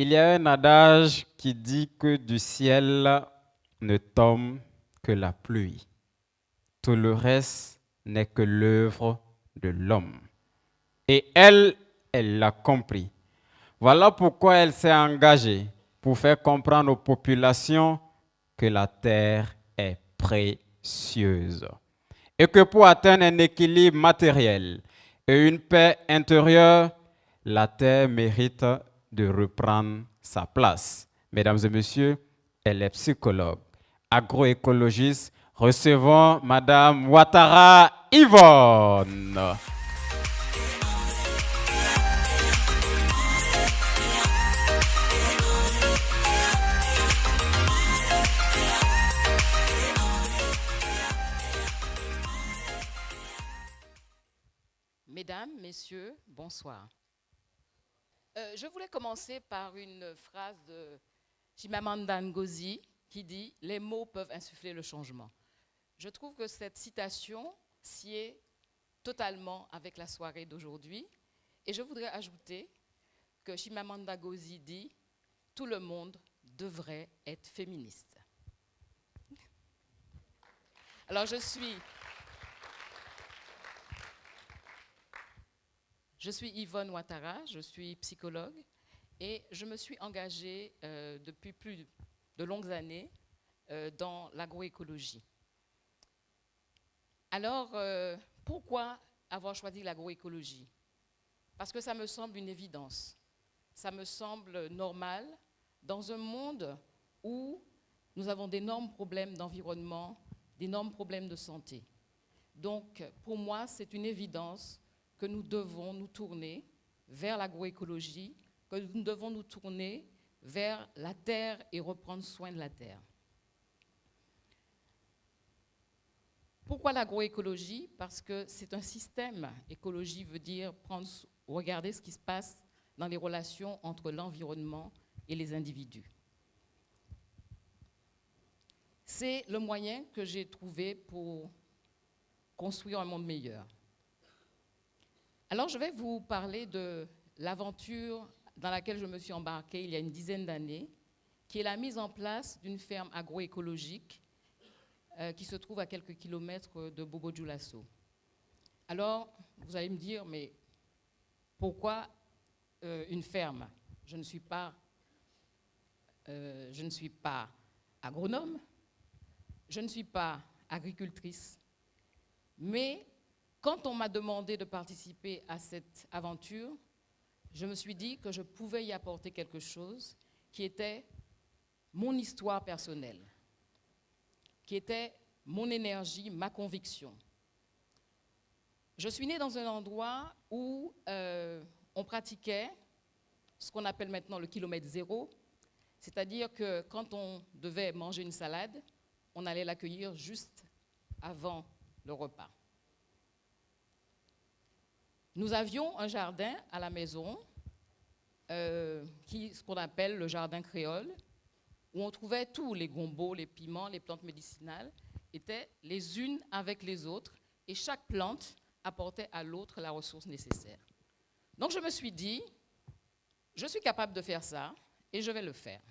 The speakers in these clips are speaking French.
Il y a un adage qui dit que du ciel ne tombe que la pluie. Tout le reste n'est que l'œuvre de l'homme. Et elle l'a compris. Voilà pourquoi elle s'est engagée pour faire comprendre aux populations que la terre est précieuse. Et que pour atteindre un équilibre matériel et une paix intérieure, la terre mérite de reprendre sa place. Mesdames et messieurs, elle est psychologue, agroécologiste. Recevons Madame Ouattara Yvonne. Mesdames, Messieurs, bonsoir. Je voulais commencer par une phrase de Chimamanda Ngozi qui dit « Les mots peuvent insuffler le changement ». Je trouve que cette citation sied totalement avec la soirée d'aujourd'hui. Et je voudrais ajouter que Chimamanda Ngozi dit « Tout le monde devrait être féministe ». Alors je suis Yvonne Ouattara, je suis psychologue et je me suis engagée depuis plus de longues années dans l'agroécologie. Alors, pourquoi avoir choisi l'agroécologie? Parce que ça me semble une évidence, ça me semble normal dans un monde où nous avons d'énormes problèmes d'environnement, d'énormes problèmes de santé. Donc, pour moi, c'est une évidence que nous devons nous tourner vers l'agroécologie, que nous devons nous tourner vers la terre et reprendre soin de la terre. Pourquoi l'agroécologie? Parce que c'est un système. Écologie veut dire regarder ce qui se passe dans les relations entre l'environnement et les individus. C'est le moyen que j'ai trouvé pour construire un monde meilleur. Alors, je vais vous parler de l'aventure dans laquelle je me suis embarquée il y a une dizaine d'années, qui est la mise en place d'une ferme agroécologique qui se trouve à quelques kilomètres de Bobo-Dioulasso. Alors, vous allez me dire, mais pourquoi une ferme? Je ne suis pas agronome, je ne suis pas agricultrice, mais quand on m'a demandé de participer à cette aventure, je me suis dit que je pouvais y apporter quelque chose qui était mon histoire personnelle, qui était mon énergie, ma conviction. Je suis née dans un endroit où on pratiquait ce qu'on appelle maintenant le kilomètre zéro, c'est-à-dire que quand on devait manger une salade, on allait l'accueillir juste avant le repas. Nous avions un jardin à la maison, ce qu'on appelle le jardin créole, où on trouvait tous les gombos, les piments, les plantes médicinales, étaient les unes avec les autres, et chaque plante apportait à l'autre la ressource nécessaire. Donc je me suis dit, je suis capable de faire ça, et je vais le faire.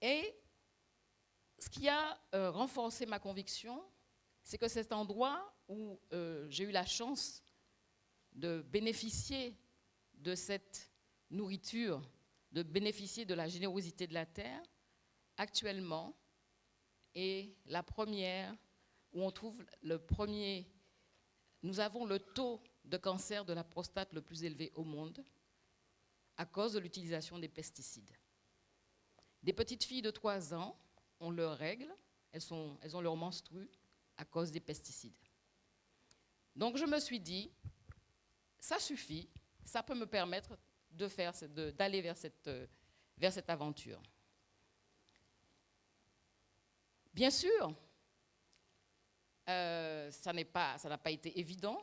Et ce qui a renforcé ma conviction, c'est que cet endroit où j'ai eu la chance de bénéficier de cette nourriture, de bénéficier de la générosité de la terre, actuellement est la première où on trouve nous avons le taux de cancer de la prostate le plus élevé au monde à cause de l'utilisation des pesticides. Des petites filles de 3 ans ont leurs règles, elles ont leur menstru à cause des pesticides. Donc je me suis dit, ça suffit, ça peut me permettre d'aller vers cette aventure. Bien sûr, ça n'a pas été évident,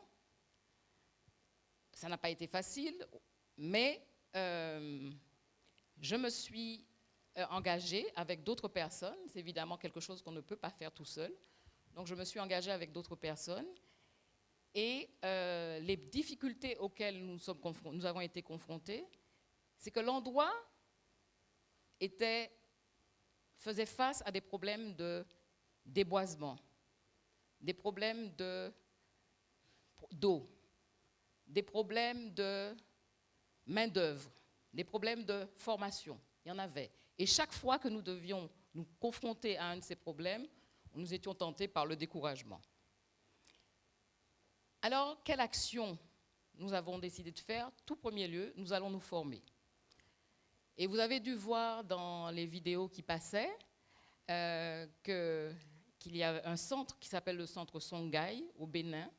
ça n'a pas été facile, mais je me suis engagée avec d'autres personnes. C'est évidemment quelque chose qu'on ne peut pas faire tout seul. Donc je me suis engagée avec d'autres personnes. Et les difficultés auxquelles nous avons été confrontés c'est que l'endroit faisait face à des problèmes de déboisement, des problèmes d'eau, des problèmes de main-d'œuvre, des problèmes de formation. Il y en avait. Et chaque fois que nous devions nous confronter à un de ces problèmes, nous étions tentés par le découragement. Alors, quelle action nous avons décidé de faire? Tout premier lieu, nous allons nous former. Et vous avez dû voir dans les vidéos qui passaient qu'il y a un centre qui s'appelle le centre Songhai au Bénin.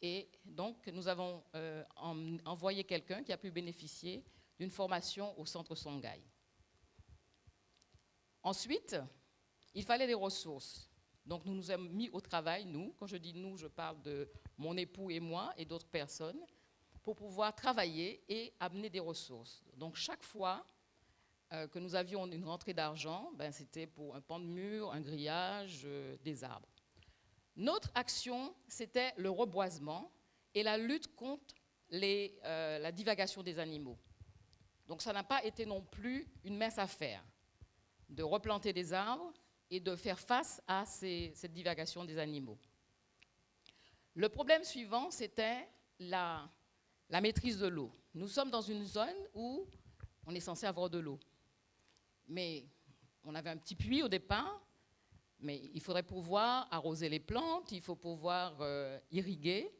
Et donc, nous avons envoyé quelqu'un qui a pu bénéficier d'une formation au centre Songhai. Ensuite, il fallait des ressources. Donc, nous nous sommes mis au travail, nous. Quand je dis nous, je parle de mon époux et moi et d'autres personnes, pour pouvoir travailler et amener des ressources. Donc, chaque fois que nous avions une rentrée d'argent, c'était pour un pan de mur, un grillage, des arbres. Notre action, c'était le reboisement et la lutte contre la divagation des animaux. Donc, ça n'a pas été non plus une mince affaire de replanter des arbres et de faire face à cette divagation des animaux. Le problème suivant, c'était la maîtrise de l'eau. Nous sommes dans une zone où on est censé avoir de l'eau. Mais on avait un petit puits au départ, mais il faudrait pouvoir arroser les plantes, il faut pouvoir irriguer.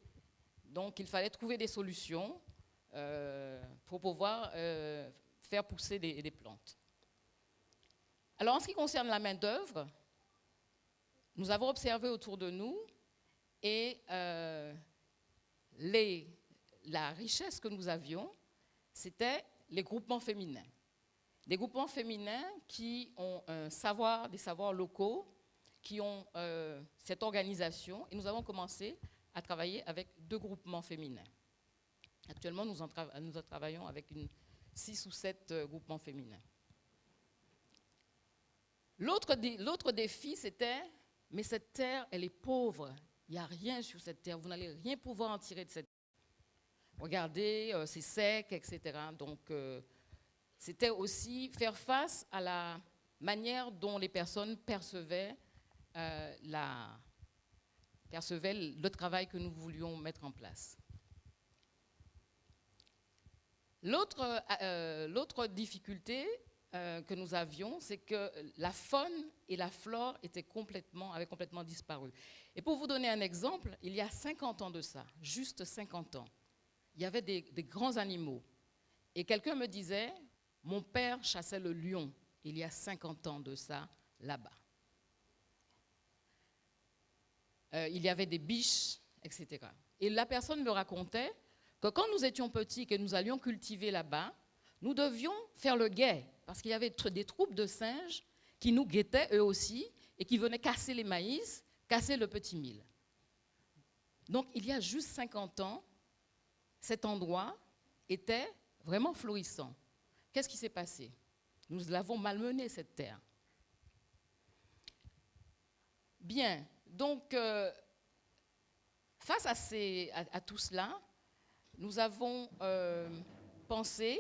Donc il fallait trouver des solutions pour pouvoir faire pousser des plantes. Alors en ce qui concerne la main-d'œuvre, nous avons observé autour de nous et la richesse que nous avions, c'était les groupements féminins. Des groupements féminins qui ont des savoirs locaux, qui ont cette organisation. Et nous avons commencé à travailler avec 2 groupements féminins. Actuellement, nous travaillons avec 6 ou 7 groupements féminins. L'autre défi, c'était, mais cette terre, elle est pauvre. Il n'y a rien sur cette terre. Vous n'allez rien pouvoir en tirer de cette terre. Regardez, c'est sec, etc. Donc, c'était aussi faire face à la manière dont les personnes percevaient le travail que nous voulions mettre en place. L'autre difficulté que nous avions, c'est que la faune et la flore avaient complètement disparu. Et pour vous donner un exemple, il y a 50 ans de ça, juste 50 ans, il y avait des grands animaux. Et quelqu'un me disait, mon père chassait le lion, il y a 50 ans de ça, là-bas. Il y avait des biches, etc. Et la personne me racontait que quand nous étions petits, que nous allions cultiver là-bas, nous devions faire le guet, parce qu'il y avait des troupes de singes qui nous guettaient eux aussi, et qui venaient casser les maïs, casser le petit mil. Donc il y a juste 50 ans, cet endroit était vraiment florissant. Qu'est-ce qui s'est passé? Nous l'avons malmené, cette terre. Bien, donc, face à tout cela, nous avons pensé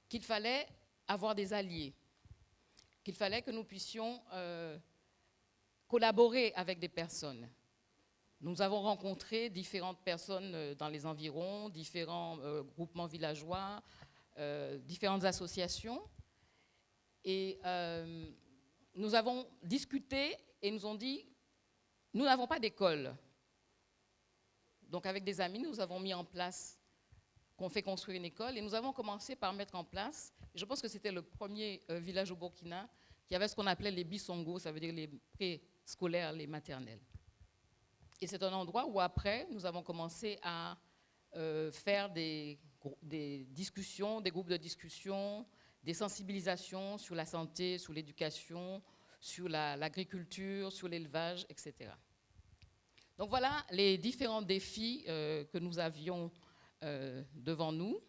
qu'il fallait avoir des alliés, qu'il fallait que nous puissions collaborer avec des personnes. Nous avons rencontré différentes personnes dans les environs, différents groupements villageois, différentes associations, et nous avons discuté et nous ont dit, nous n'avons pas d'école. Donc avec des amis, nous avons mis en place, qu'on fait construire une école, et nous avons commencé par mettre en place, je pense que c'était le premier village au Burkina, qui avait ce qu'on appelait les bisongos, ça veut dire les préscolaires, les maternelles. Et c'est un endroit où après, nous avons commencé à faire des discussions, des groupes de discussion, des sensibilisations sur la santé, sur l'éducation, sur l'agriculture, sur l'élevage, etc. Donc voilà les différents défis que nous avions devant nous.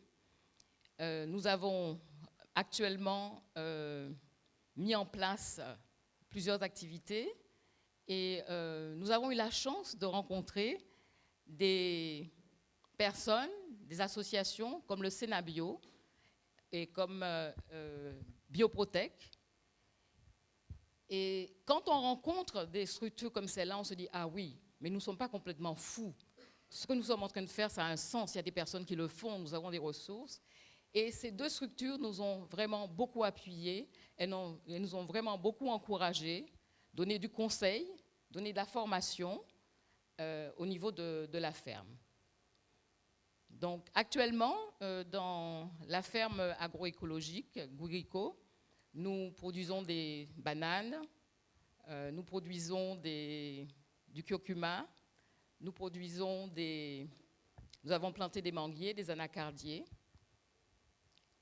Nous avons actuellement mis en place plusieurs activités et nous avons eu la chance de rencontrer des personnes, des associations comme le Sénabio, et comme Bioprotec. Et quand on rencontre des structures comme celle-là, on se dit, ah oui, mais nous ne sommes pas complètement fous. Ce que nous sommes en train de faire, ça a un sens. Il y a des personnes qui le font, nous avons des ressources. Et ces deux structures nous ont vraiment beaucoup appuyés, elles nous ont vraiment beaucoup encouragés, donné du conseil, donné de la formation au niveau de la ferme. Donc actuellement, dans la ferme agroécologique, Gurico, nous produisons des bananes, nous produisons du curcuma, nous avons planté des manguiers, des anacardiers.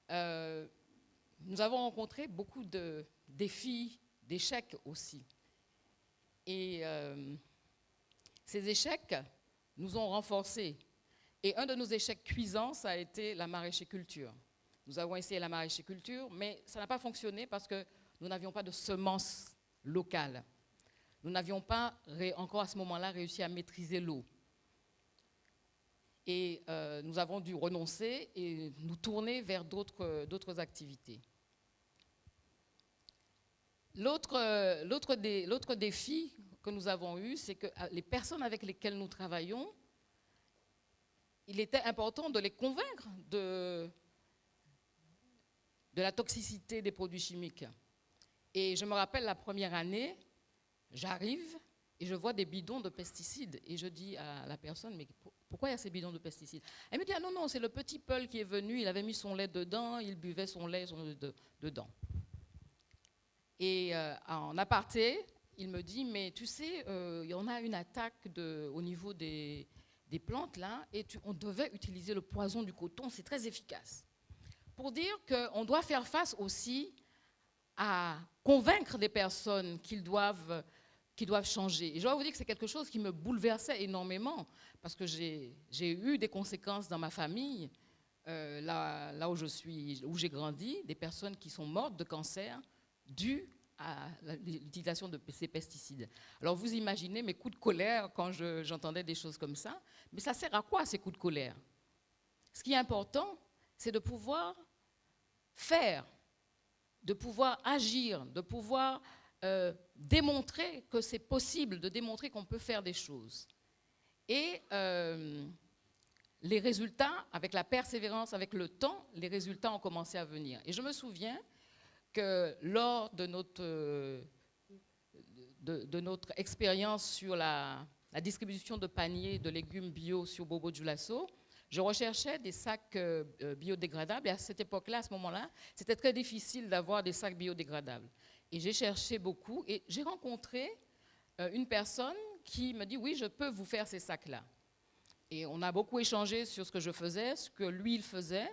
Nous avons rencontré beaucoup de défis, d'échecs aussi. Et ces échecs nous ont renforcés. Et un de nos échecs cuisants, ça a été la maraîchiculture. Nous avons essayé la maraîchiculture, mais ça n'a pas fonctionné parce que nous n'avions pas de semences locales. Nous n'avions pas encore à ce moment-là réussi à maîtriser l'eau. Et nous avons dû renoncer et nous tourner vers d'autres activités. L'autre défi que nous avons eu, c'est que les personnes avec lesquelles nous travaillons, il était important de les convaincre de la toxicité des produits chimiques. Et je me rappelle la première année, j'arrive et je vois des bidons de pesticides. Et je dis à la personne, mais pourquoi il y a ces bidons de pesticides? Elle me dit, ah non, c'est le petit Paul qui est venu, il avait mis son lait dedans, il buvait son lait dedans. Et en aparté, il me dit, mais tu sais, il y en a une attaque au niveau des plantes là, et on devait utiliser le poison du coton, c'est très efficace. Pour dire qu'on doit faire face aussi à convaincre des personnes qu'ils doivent changer. Et je dois vous dire que c'est quelque chose qui me bouleversait énormément, parce que j'ai eu des conséquences dans ma famille, là où j'ai grandi, des personnes qui sont mortes de cancer dû à l'utilisation de ces pesticides. Alors vous imaginez mes coups de colère quand j'entendais des choses comme ça, mais ça sert à quoi ces coups de colère? Ce qui est important, c'est de pouvoir faire, de pouvoir agir, de pouvoir démontrer que c'est possible, de démontrer qu'on peut faire des choses. Et les résultats, avec la persévérance, avec le temps, les résultats ont commencé à venir. Et je me souviens que lors de notre expérience sur la distribution de paniers de légumes bio sur Bobo Dioulasso, je recherchais des sacs biodégradables. Et à cette époque-là, à ce moment-là, c'était très difficile d'avoir des sacs biodégradables. Et j'ai cherché beaucoup et j'ai rencontré une personne qui me dit, oui, je peux vous faire ces sacs-là. Et on a beaucoup échangé sur ce que je faisais, ce que lui, il faisait.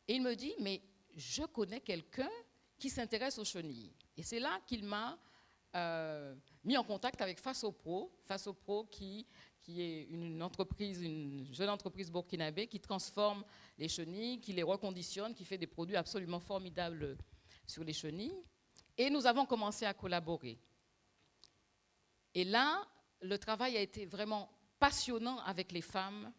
Et il me dit, mais je connais quelqu'un qui s'intéresse aux chenilles. Et c'est là qu'il m'a mis en contact avec Fasopro. Fasopro qui est une jeune entreprise burkinabé qui transforme les chenilles, qui les reconditionne, qui fait des produits absolument formidables sur les chenilles. Et nous avons commencé à collaborer. Et là, le travail a été vraiment passionnant avec les femmes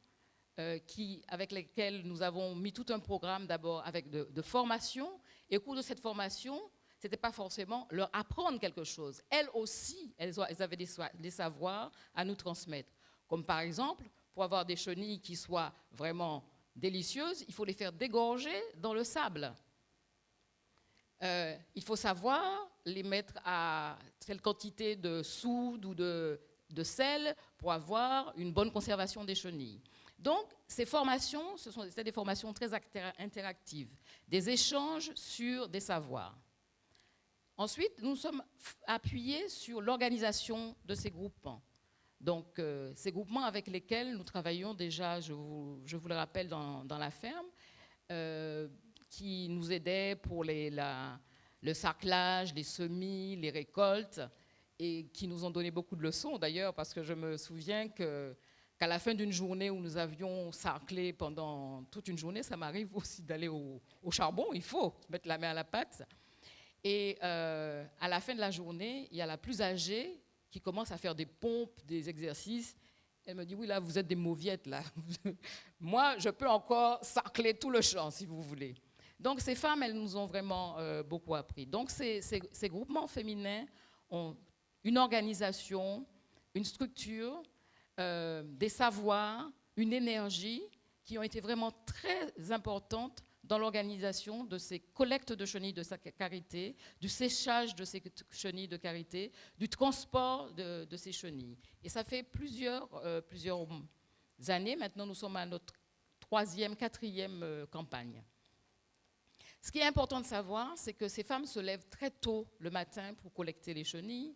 avec lesquelles nous avons mis tout un programme d'abord avec de formation. Et au cours de cette formation, ce n'était pas forcément leur apprendre quelque chose. Elles aussi, elles avaient des savoirs à nous transmettre. Comme par exemple, pour avoir des chenilles qui soient vraiment délicieuses, il faut les faire dégorger dans le sable. Il faut savoir les mettre à telle quantité de soude ou de sel pour avoir une bonne conservation des chenilles. Donc, ces formations, c'était des formations très interactives, des échanges sur des savoirs. Ensuite, nous sommes appuyés sur l'organisation de ces groupements. Donc, ces groupements avec lesquels nous travaillons déjà, je vous le rappelle, dans la ferme, qui nous aidaient pour le sarclage, les semis, les récoltes, et qui nous ont donné beaucoup de leçons d'ailleurs, parce que je me souviens qu'à la fin d'une journée où nous avions sarclé pendant toute une journée, ça m'arrive aussi d'aller au charbon, il faut mettre la main à la pâte. Et à la fin de la journée, il y a la plus âgée qui commence à faire des pompes, des exercices. Elle me dit, oui, là, vous êtes des mauviettes, là. Moi, je peux encore sarcler tout le champ, si vous voulez. Donc ces femmes, elles nous ont vraiment beaucoup appris. Donc ces groupements féminins ont une organisation, une structure, des savoirs, une énergie qui ont été vraiment très importantes dans l'organisation de ces collectes de chenilles de karité, du séchage de ces chenilles de karité, du transport de ces chenilles. Et ça fait plusieurs années. Maintenant, nous sommes à notre 3e, 4e campagne. Ce qui est important de savoir, c'est que ces femmes se lèvent très tôt le matin pour collecter les chenilles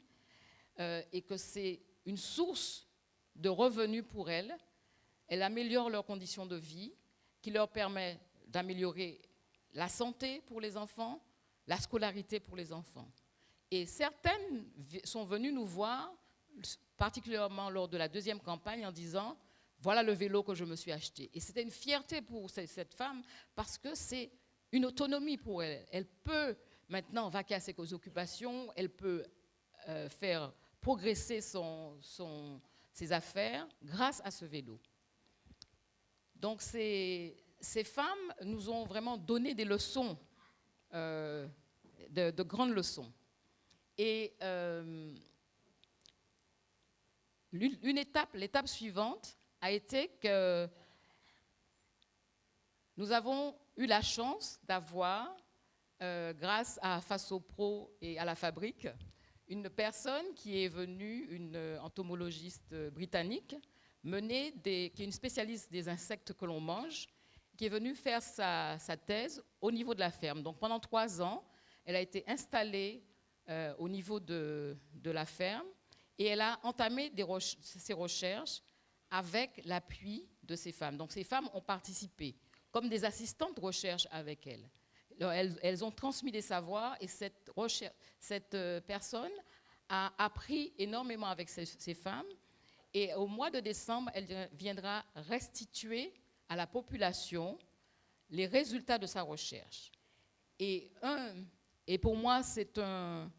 et que c'est une source de revenus pour elles. Elles améliorent leurs conditions de vie, qui leur permet d'améliorer la santé pour les enfants, la scolarité pour les enfants. Et certaines sont venues nous voir, particulièrement lors de la 2e campagne, en disant « Voilà le vélo que je me suis acheté ». Et c'était une fierté pour cette femme parce que c'est une autonomie pour elle. Elle peut maintenant vaquer à ses occupations, elle peut faire progresser ses affaires grâce à ce vélo. Donc ces femmes nous ont vraiment donné des leçons, de grandes leçons. Et l'étape suivante a été que nous avons eu la chance d'avoir, grâce à Fasopro et à la fabrique, une personne qui est venue, une entomologiste britannique, qui est une spécialiste des insectes que l'on mange, qui est venue faire sa thèse au niveau de la ferme. Donc pendant 3 ans, elle a été installée au niveau de la ferme et elle a entamé ses recherches avec l'appui de ces femmes. Donc ces femmes ont participé comme des assistantes de recherche avec elle. Elles ont transmis des savoirs et cette personne a appris énormément avec ces femmes. Et au mois de décembre, elle viendra restituer à la population les résultats de sa recherche. Et pour moi, c'est un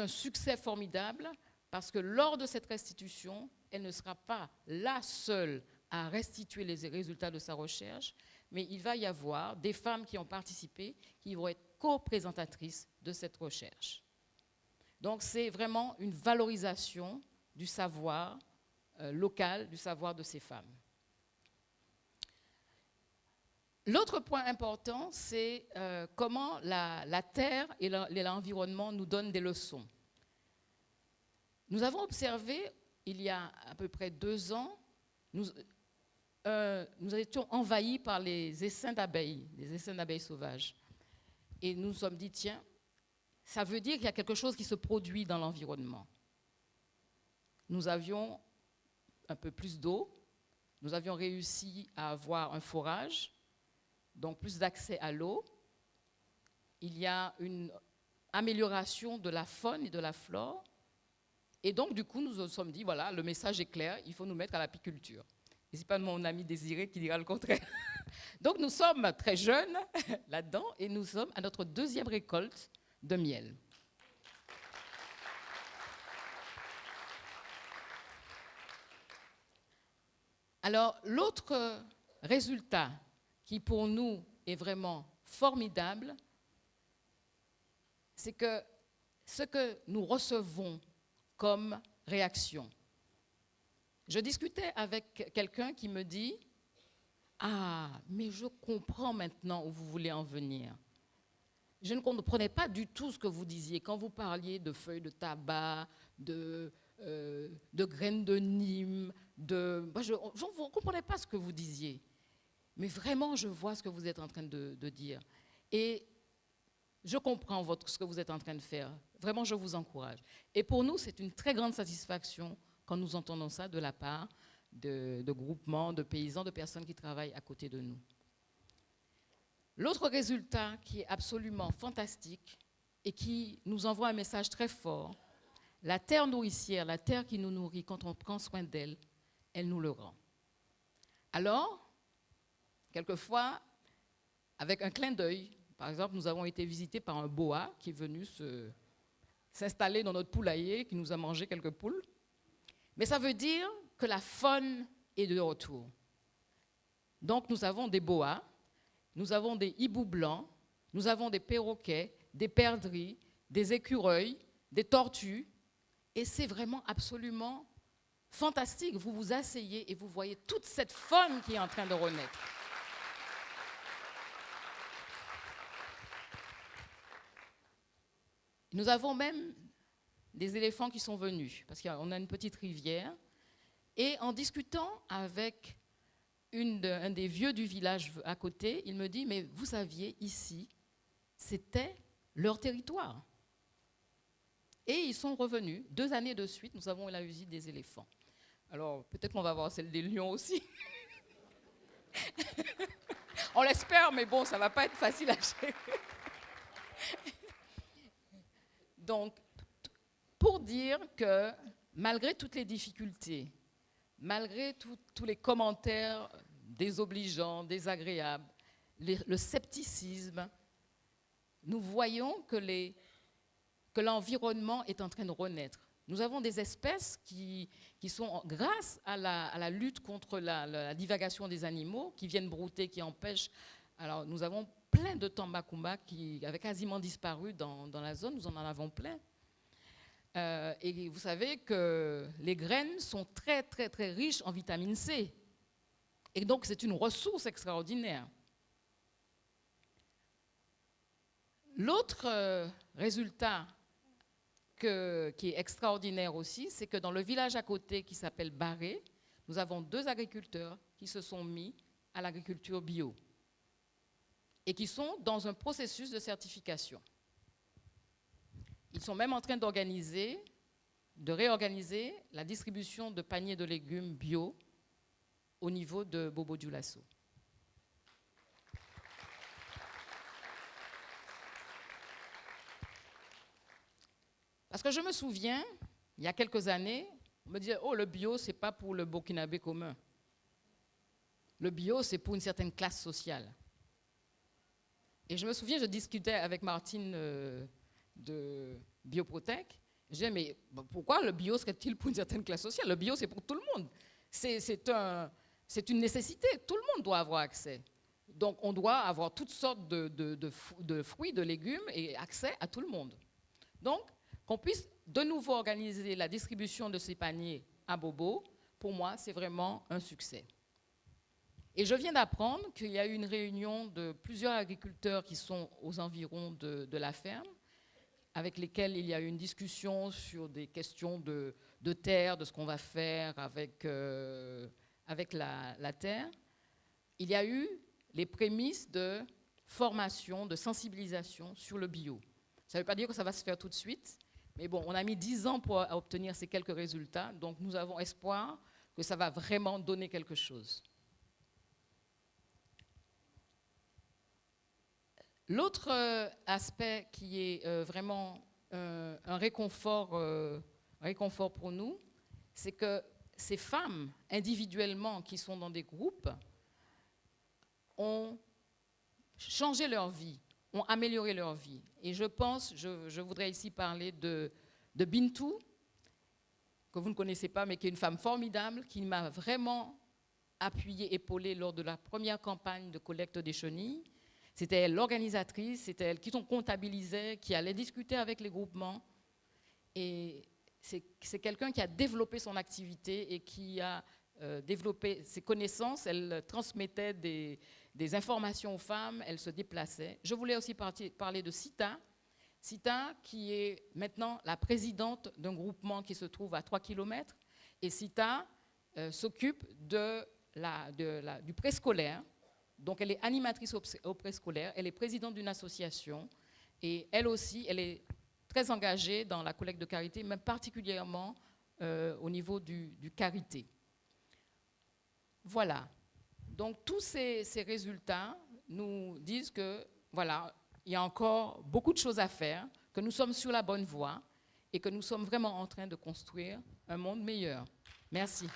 succès formidable parce que lors de cette restitution, elle ne sera pas la seule à restituer les résultats de sa recherche, mais il va y avoir des femmes qui ont participé, qui vont être co-présentatrices de cette recherche. Donc c'est vraiment une valorisation du savoir local, du savoir de ces femmes. L'autre point important, c'est comment la terre et l'environnement nous donnent des leçons. Nous avons observé, il y a à peu près 2 ans, nous étions envahis par les essaims d'abeilles sauvages. Et nous nous sommes dit, tiens, ça veut dire qu'il y a quelque chose qui se produit dans l'environnement. Nous avions un peu plus d'eau, nous avions réussi à avoir un forage, donc plus d'accès à l'eau. Il y a une amélioration de la faune et de la flore. Et donc, du coup, nous nous sommes dit, voilà, le message est clair, il faut nous mettre à l'apiculture. Et ce n'est pas mon ami Désiré qui dira le contraire. Donc, nous sommes très jeunes là-dedans et nous sommes à notre 2e récolte de miel. Alors, l'autre résultat qui pour nous est vraiment formidable, c'est que ce que nous recevons comme réaction. Je discutais avec quelqu'un qui me dit « Ah, mais je comprends maintenant où vous voulez en venir. Je ne comprenais pas du tout ce que vous disiez quand vous parliez de feuilles de tabac, de graines de Nîmes, je ne comprenais pas ce que vous disiez. Mais vraiment, je vois ce que vous êtes en train de dire. Et je comprends ce que vous êtes en train de faire. Vraiment, je vous encourage. Et pour nous, c'est une très grande satisfaction quand nous entendons ça de la part de groupements, de paysans, de personnes qui travaillent à côté de nous. L'autre résultat qui est absolument fantastique et qui nous envoie un message très fort, la terre nourricière, la terre qui nous nourrit, quand on prend soin d'elle, elle nous le rend. Alors, quelquefois, avec un clin d'œil, par exemple, nous avons été visités par un boa qui est venu s'installer dans notre poulailler, qui nous a mangé quelques poules. Mais ça veut dire que la faune est de retour. Donc, nous avons des boas, nous avons des hiboux blancs, Nous avons des perroquets, des perdrix, des écureuils, des tortues. Et c'est vraiment absolument fantastique. Vous vous asseyez et vous voyez toute cette faune qui est en train de renaître. Nous avons même des éléphants qui sont venus, parce qu'on a une petite rivière. Et en discutant avec un des vieux du village à côté, il me dit, mais vous saviez, ici, c'était leur territoire. Et ils sont revenus. 2 années de suite, nous avons eu la visite des éléphants. Alors, peut-être qu'on va voir celle des lions aussi. On l'espère, mais bon, ça ne va pas être facile à gérer. Donc, pour dire que malgré toutes les difficultés, malgré tous les commentaires désobligeants, désagréables, le scepticisme, nous voyons que l'environnement est en train de renaître. Nous avons des espèces qui sont, grâce à la lutte contre la divagation des animaux, qui viennent brouter, qui empêchent. Alors, nous avons plein de tambacumba qui avaient quasiment disparu dans la zone, nous en avons plein. Et vous savez que les graines sont très, très, très riches en vitamine C. Et donc, c'est une ressource extraordinaire. L'autre résultat qui est extraordinaire aussi, c'est que dans le village à côté qui s'appelle Barré, nous avons 2 agriculteurs qui se sont mis à l'agriculture bio et qui sont dans un processus de certification. Ils sont même en train de réorganiser la distribution de paniers de légumes bio au niveau de Bobo-Dioulasso. Parce que je me souviens, il y a quelques années, on me disait « Oh, le bio, ce n'est pas pour le Burkinabé commun. Le bio, c'est pour une certaine classe sociale. » Et je me souviens, je discutais avec Martine de Bioprotec. Je disais, mais pourquoi le bio serait-il pour une certaine classe sociale? Le bio, c'est pour tout le monde. C'est une nécessité. Tout le monde doit avoir accès. Donc, on doit avoir toutes sortes de fruits, de légumes et accès à tout le monde. Donc, qu'on puisse de nouveau organiser la distribution de ces paniers à Bobo, pour moi, c'est vraiment un succès. Et je viens d'apprendre qu'il y a eu une réunion de plusieurs agriculteurs qui sont aux environs de la ferme, avec lesquels il y a eu une discussion sur des questions de terre, de ce qu'on va faire avec la terre. Il y a eu les prémices de formation, de sensibilisation sur le bio. Ça ne veut pas dire que ça va se faire tout de suite, mais bon, on a mis 10 ans pour obtenir ces quelques résultats, donc nous avons espoir que ça va vraiment donner quelque chose. L'autre aspect qui est vraiment un réconfort pour nous, c'est que ces femmes, individuellement, qui sont dans des groupes, ont changé leur vie, ont amélioré leur vie. Et je pense, je voudrais ici parler de Bintou, que vous ne connaissez pas, mais qui est une femme formidable, qui m'a vraiment appuyée, épaulée lors de la première campagne de collecte des chenilles. C'était elle l'organisatrice, c'était elle qui comptabilisait, qui allait discuter avec les groupements. Et c'est quelqu'un qui a développé son activité et qui a développé ses connaissances. Elle transmettait des informations aux femmes, elle se déplaçait. Je voulais aussi parler de Sita. Sita, qui est maintenant la présidente d'un groupement qui se trouve à 3 km. Et Sita s'occupe du préscolaire. Donc, elle est animatrice au préscolaire, elle est présidente d'une association et elle aussi, elle est très engagée dans la collecte de carité, mais particulièrement au niveau du carité. Voilà. Donc, tous ces résultats nous disent que, voilà, il y a encore beaucoup de choses à faire, que nous sommes sur la bonne voie et que nous sommes vraiment en train de construire un monde meilleur. Merci.